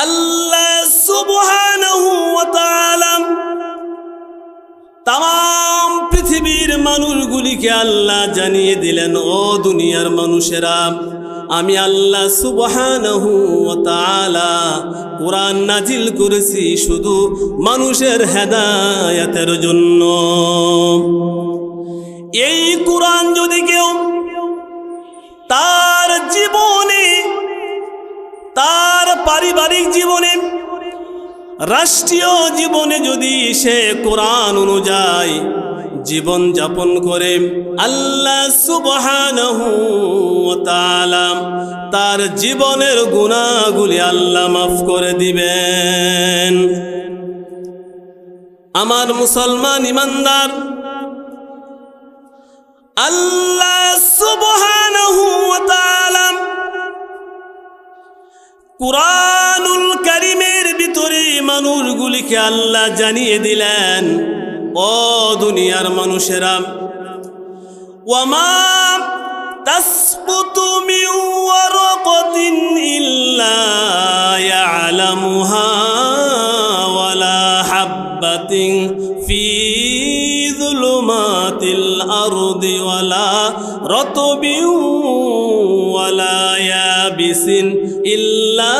আল্লাহ সুবহানাহু ওয়া তাআলা তাম পৃথিবীর মানুষগুলিকে আল্লাহ জানিয়ে দিলেন, ও দুনিয়ার মানুষেরা, আমি আল্লাহ সুবহানাহু ওয়া তাআলা কোরআন নাজিল করেছি শুধু মানুষের হেদায়েতের জন্য। এই কোরআন যদি কেউ তার জীবনে, তার পারিবারিক জীবনে, রাষ্ট্রীয় জীবনে যদি সে কোরআন অনুযায়ী জীবন যাপন করে, আল্লাহ সুবহানাহু ওয়া তাআলা তার জীবনের গুনাহগুলি আল্লাহ মাফ করে দিবেন। আমার মুসলমান ইমানদার, আল্লাহ সুবহানাহু ওয়া তাআলা কুরআনুল কারীমের ভিতরে মানুষগুলিকে আল্লাহ জানিয়ে দিলেন, ও দুনিয়ার মানুষেরা, ওয়ামা তাসকুতু মিন ওয়ারাকাতিন ইল্লা ইয়ালামুহা ওয়ালা হাববাতিন ফি যুলুমাতিল আরদি ওয়ালা রাতবিন ওয়ালা ইয়াবিসিন ইল্লা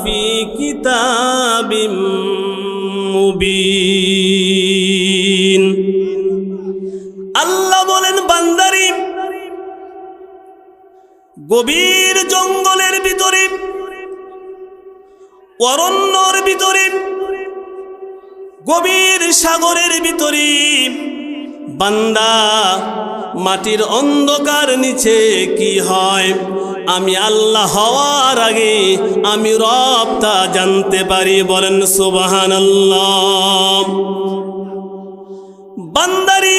ফি কিতাবিম মুবিন। আল্লাহ বলেন, বান্দারি, গভীর জঙ্গলের ভিতরে, অরণ্যর ভিতরে, গভীর সাগরের ভিতরে, বান্দা মাটির অন্ধকার নিচে কি হয়, আমি আল্লাহ হওয়ার আগে আমি রব তা জানতে পারি। বলেন সুবহানাল্লাহ। বান্দারি,